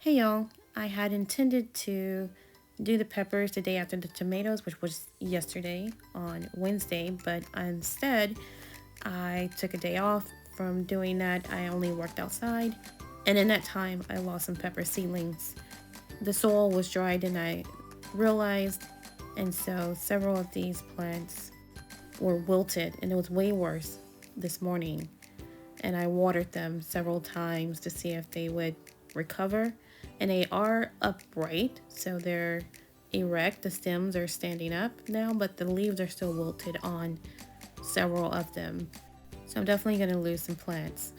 Hey y'all, I had intended to do the peppers the day after the tomatoes, which was yesterday on Wednesday, but instead I took a day off from doing that. I only worked outside, and in that time I lost some pepper seedlings. The soil was dried, and I realized, and so several of these plants were wilted, and it was way worse this morning. And I watered them several times to see if they would recover. And they are upright, so they're erect. The stems are standing up now, but the leaves are still wilted on several of them. So I'm definitely going to lose some plants.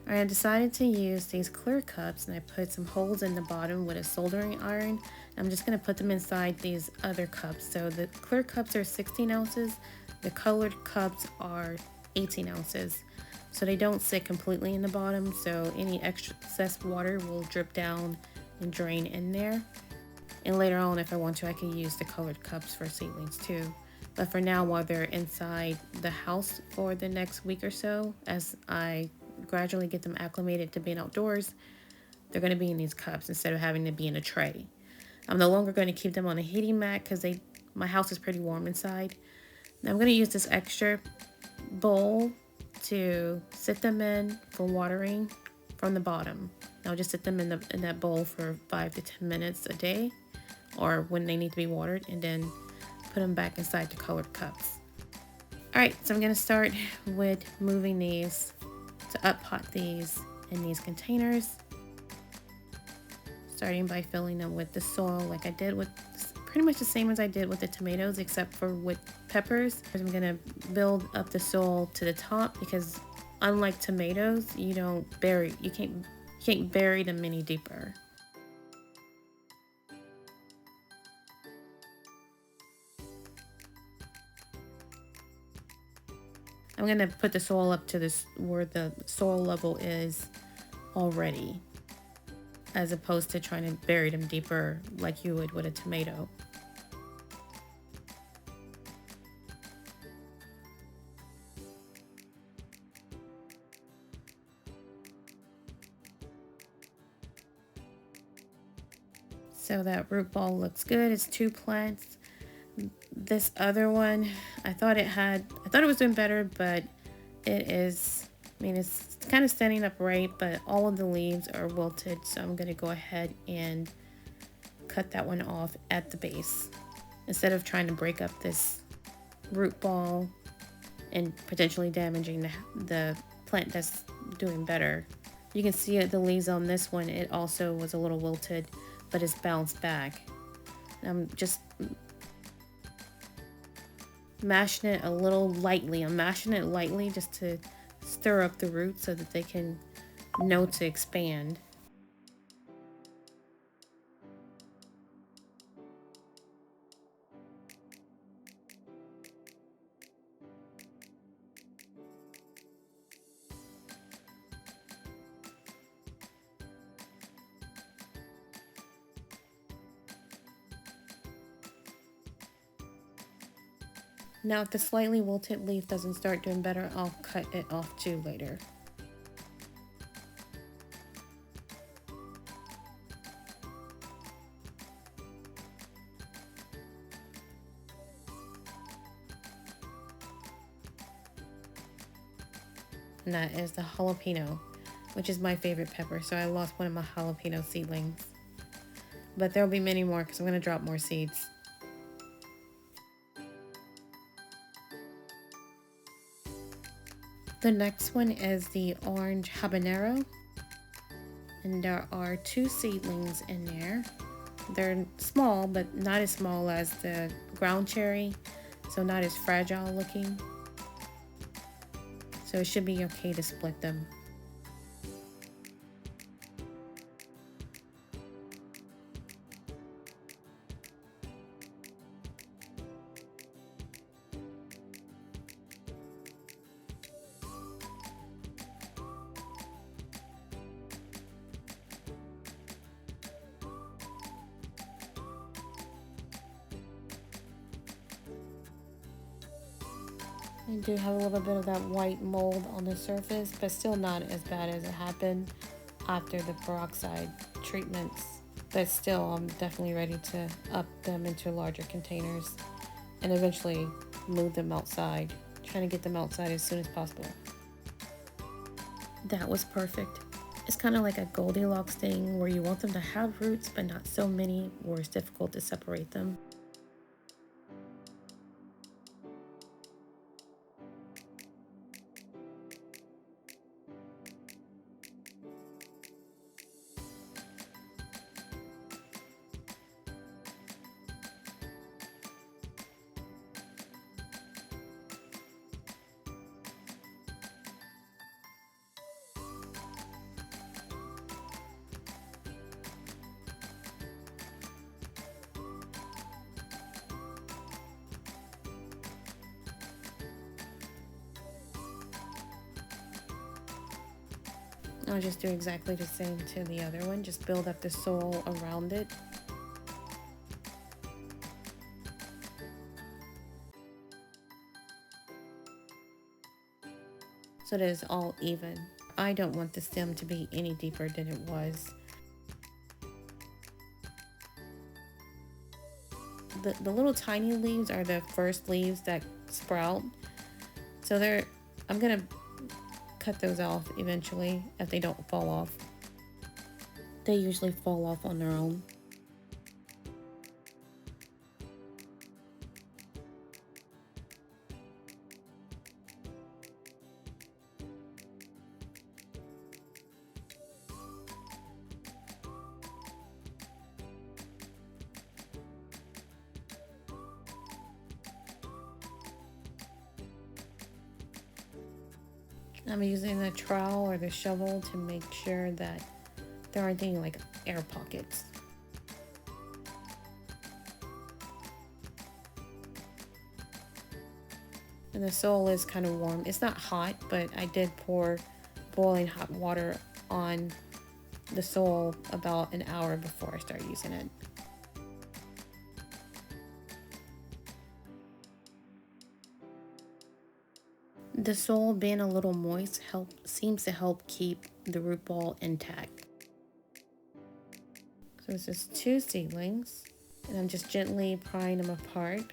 I decided to use these clear cups, and I put some holes in the bottom with a soldering iron. I'm just going to put them inside these other cups. So the clear cups are 16 ounces, the colored cups are 18 ounces. So they don't sit completely in the bottom, so any excess water will drip down and drain in there. And later on, if I want to, I can use the colored cups for seedlings too. But for now, while they're inside the house for the next week or so, as I gradually get them acclimated to being outdoors, they're going to be in these cups instead of having to be in a tray. I'm no longer going to keep them on a heating mat because my house is pretty warm inside. Now I'm going to use this extra bowl to sit them in for watering from the bottom. I'll just sit them in that bowl for 5 to 10 minutes a day, or when they need to be watered, and then put them back inside the colored cups. Alright, so I'm going to start with moving these to up pot these in these containers, starting by filling them with the soil like I did with pretty much the same as I did with the tomatoes, except for with peppers. I'm gonna build up the soil to the top because unlike tomatoes, you can't bury them any deeper. I'm gonna put the soil up to this where the soil level is already, as opposed to trying to bury them deeper like you would with a tomato. So that root ball looks good. It's 2 plants. This other one, I thought it was doing better, but it's kind of standing upright, but all of the leaves are wilted. So I'm gonna go ahead and cut that one off at the base instead of trying to break up this root ball and potentially damaging the plant that's doing better. You can see the leaves on this one, it also was a little wilted, but it's bounced back. I'm just mashing it a little lightly. I'm mashing it lightly just to stir up the roots so that they can know to expand. Now, if the slightly wilted leaf doesn't start doing better, I'll cut it off too later. And that is the jalapeno, which is my favorite pepper, so I lost one of my jalapeno seedlings. But there'll be many more because I'm going to drop more seeds. The next one is the orange habanero, and there are 2 seedlings in there. They're small, but not as small as the ground cherry, so not as fragile looking. So it should be okay to split them. I do have a little bit of that white mold on the surface, but still not as bad as it happened after the peroxide treatments. But still, I'm definitely ready to up them into larger containers and eventually move them outside. Trying to get them outside as soon as possible. That was perfect. It's kind of like a Goldilocks thing where you want them to have roots, but not so many where it's difficult to separate them. I'll just do exactly the same to the other one. Just build up the soil around it. So that it's all even. I don't want the stem to be any deeper than it was. The little tiny leaves are the first leaves that sprout. So I'm gonna cut those off eventually if they don't fall off. They usually fall off on their own. I'm using the trowel or the shovel to make sure that there aren't any like air pockets. And the soil is kind of warm. It's not hot, but I did pour boiling hot water on the soil about an hour before I start using it. The soil being a little moist seems to help keep the root ball intact. So this is 2 seedlings, and I'm just gently prying them apart.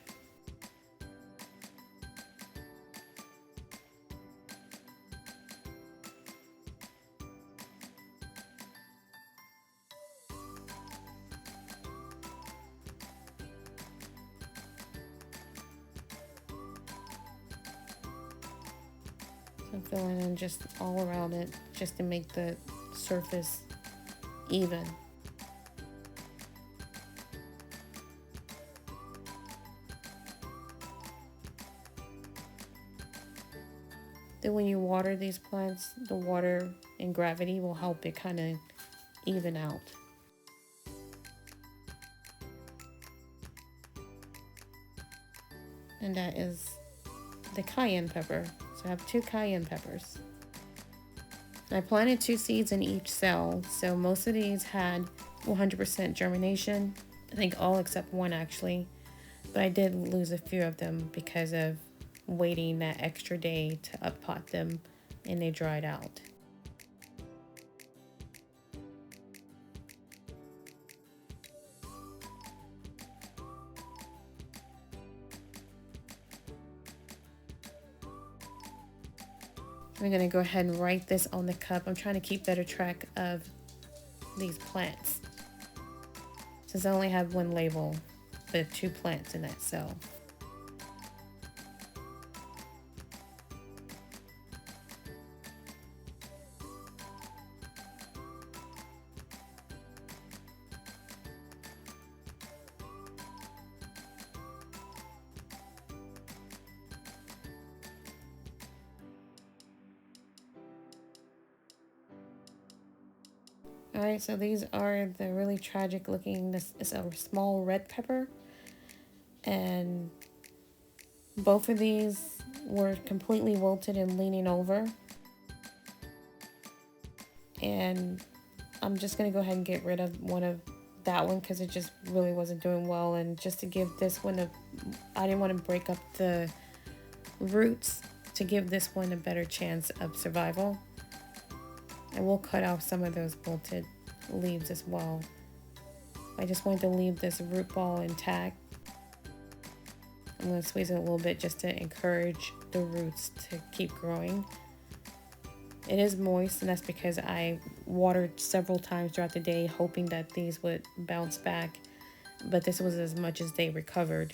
I'm filling in just all around it just to make the surface even. Then when you water these plants, the water and gravity will help it kind of even out. And that is the cayenne pepper. So I have 2 cayenne peppers. I planted 2 seeds in each cell, so most of these had 100% germination. I think all except one actually, but I did lose a few of them because of waiting that extra day to up pot them and they dried out. I'm gonna go ahead and write this on the cup. I'm trying to keep better track of these plants, since I only have one label with 2 plants in that cell. Alright, so these are the really tragic looking, this is a small red pepper, and both of these were completely wilted and leaning over. And I'm just going to go ahead and get rid of that one because it just really wasn't doing well, and just to give this one I didn't want to break up the roots to give this one a better chance of survival. And we'll cut off some of those wilted leaves as well. I just wanted to leave this root ball intact. I'm going to squeeze it a little bit just to encourage the roots to keep growing. It is moist, and that's because I watered several times throughout the day, hoping that these would bounce back, but this was as much as they recovered.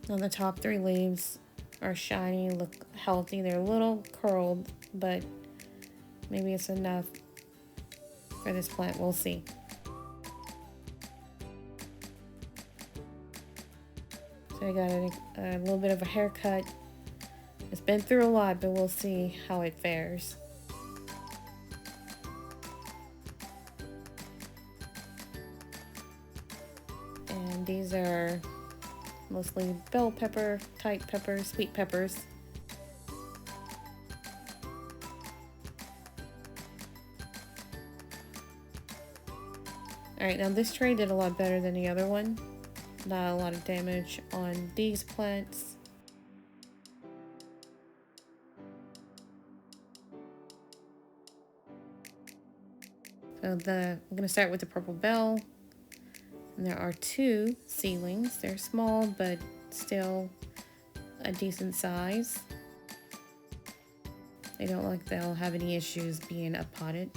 Now the top 3 leaves are shiny, look healthy. They're a little curled, but maybe it's enough for this plant. We'll see. So I got a little bit of a haircut. It's been through a lot, but we'll see how it fares. And these are mostly bell pepper type peppers, sweet peppers. Alright, now this tray did a lot better than the other one. Not a lot of damage on these plants. So I'm gonna start with the purple bell. And there are 2 seedlings. They're small, but still a decent size. They don't look like they'll have any issues being up-potted.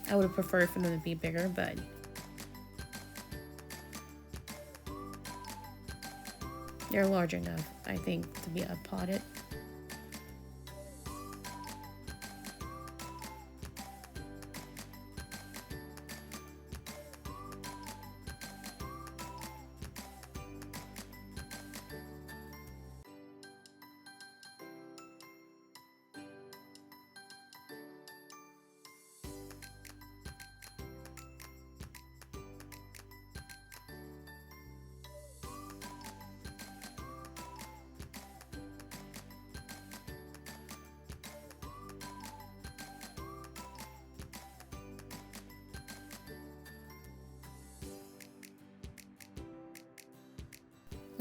I would have preferred for them to be bigger, but they're large enough, I think, to be up-potted.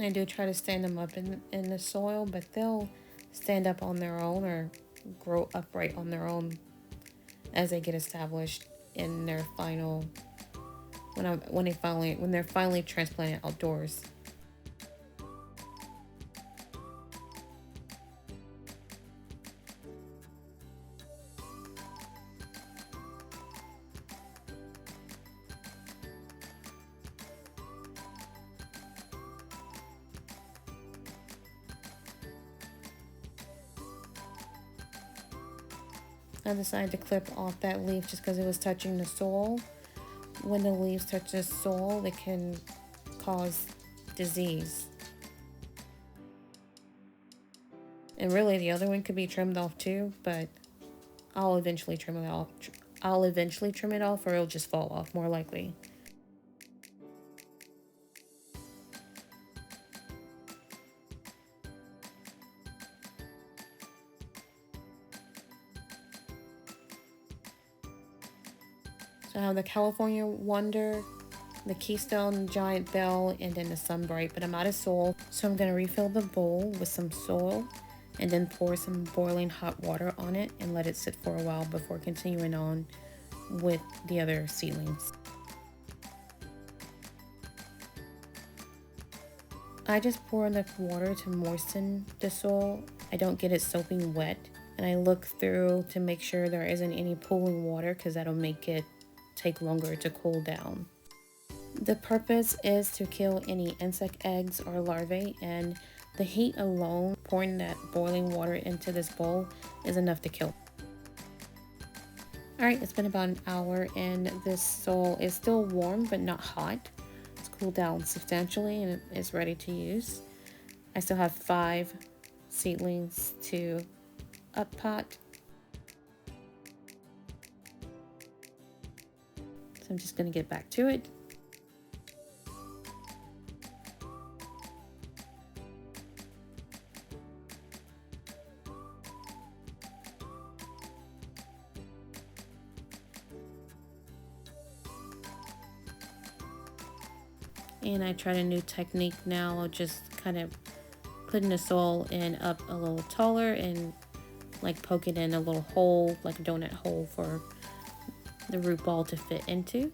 I do try to stand them up in the soil, but they'll stand up on their own or grow upright on their own as they get established in their final when they're finally transplanted outdoors. I decided to clip off that leaf just because it was touching the soil. When the leaves touch the soil, it can cause disease. And really, the other one could be trimmed off too, but I'll eventually trim it off. Or it'll just fall off, more likely. So I have the California Wonder, the Keystone Giant Bell, and then the Sunbright, but I'm out of soil. So I'm gonna refill the bowl with some soil and then pour some boiling hot water on it and let it sit for a while before continuing on with the other seedlings. I just pour enough water to moisten the soil. I don't get it soaping wet, and I look through to make sure there isn't any pooling water because that'll make it take longer to cool down. The purpose is to kill any insect eggs or larvae, and the heat alone, pouring that boiling water into this bowl, is enough to kill. Alright, it's been about an hour and this soil is still warm but not hot. It's cooled down substantially and it is ready to use. I still have 5 seedlings to up pot. I'm just going to get back to it. And I tried a new technique now, just kind of putting the soil in up a little taller and like poke it in a little hole, like a donut hole for the root ball to fit into.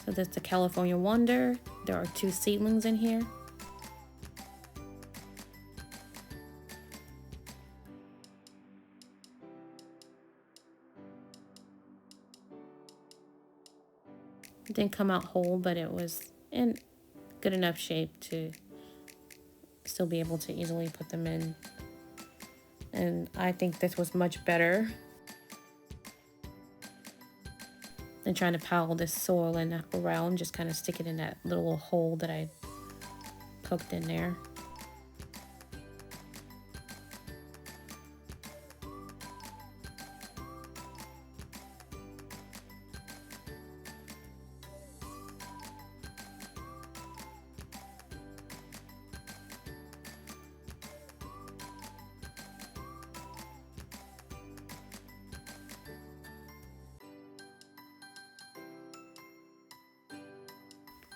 So that's the California Wonder. There are 2 seedlings in here. It didn't come out whole, but it was in good enough shape to still be able to easily put them in. And I think this was much better than trying to pile this soil in around, just kind of stick it in that little hole that I poked in there.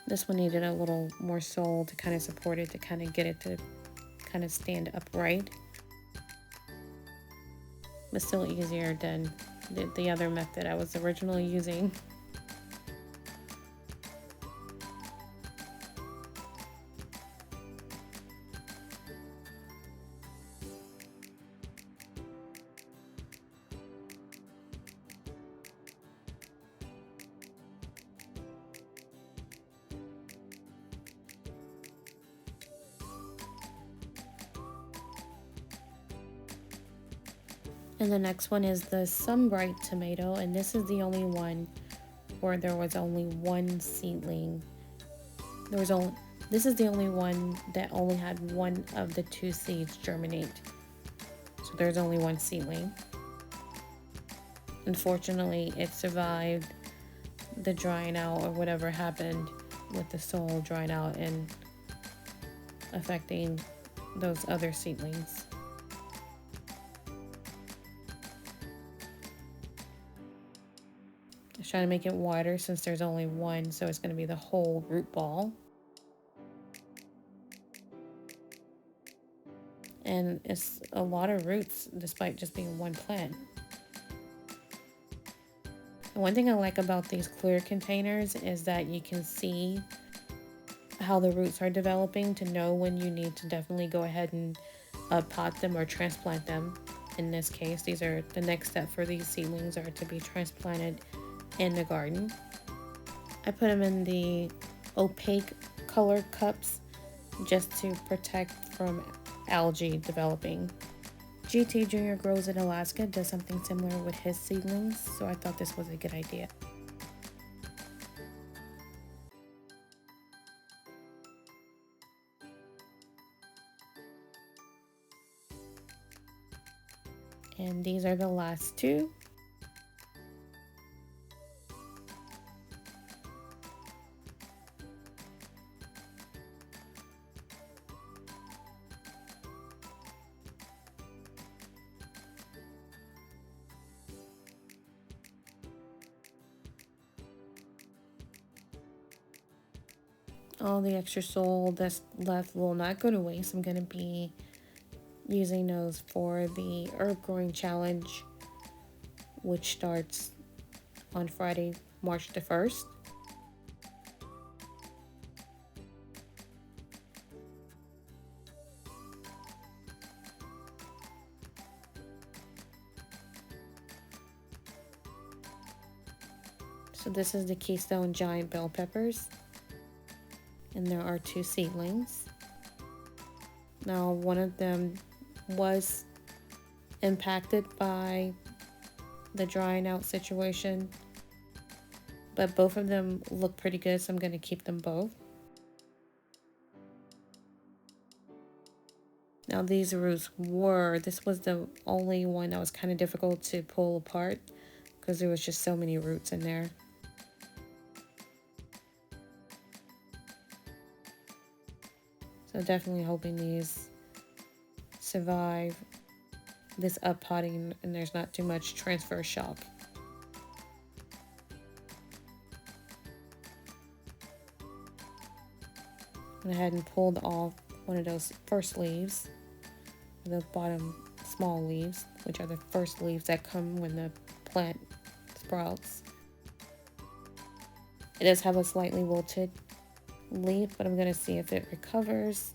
This one needed a little more soil to kind of support it, to kind of get it to kind of stand upright. But still easier than the other method I was originally using. And the next one is the Sunbright tomato, and this is the only one where there was only one seedling. This is the only one that only had one of the 2 seeds germinate. So there's only one seedling. Unfortunately, it survived the drying out or whatever happened with the soil drying out and affecting those other seedlings. I was trying to make it wider since there's only one, so it's going to be the whole root ball. And it's a lot of roots despite just being one plant. And one thing I like about these clear containers is that you can see how the roots are developing to know when you need to definitely go ahead and pot them or transplant them. In this case, these are the next step for these seedlings are to be transplanted in the garden. I put them in the opaque color cups just to protect from algae developing. GT Junior Grows in Alaska does something similar with his seedlings, so I thought this was a good idea. And these are the last 2. All the extra soil that's left will not go to waste. I'm going to be using those for the herb growing challenge, which starts on Friday, March the 1st. So this is the Keystone Giant Bell Peppers. And there are 2 seedlings. Now, one of them was impacted by the drying out situation, but both of them look pretty good, so I'm going to keep them both. Now, these roots this was the only one that was kind of difficult to pull apart because there was just so many roots in there. So definitely hoping these survive this up potting and there's not too much transfer shock. Went ahead and pulled off one of those first leaves, the bottom small leaves, which are the first leaves that come when the plant sprouts. It does have a slightly wilted leaf, but I'm going to see if it recovers.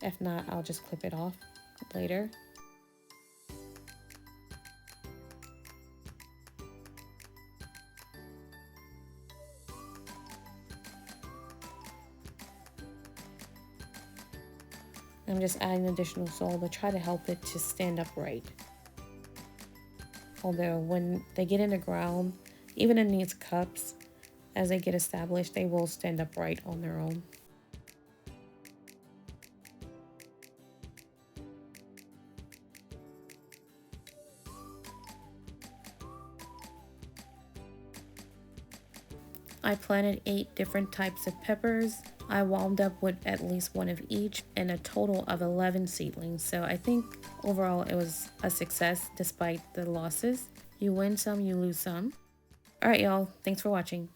If not, I'll just clip it off later. I'm just adding additional soil to try to help it to stand upright. Although when they get in the ground, even in these cups, as they get established, they will stand upright on their own. I planted 8 different types of peppers. I wound up with at least one of each and a total of 11 seedlings. So I think overall it was a success despite the losses. You win some, you lose some. All right, y'all. Thanks for watching.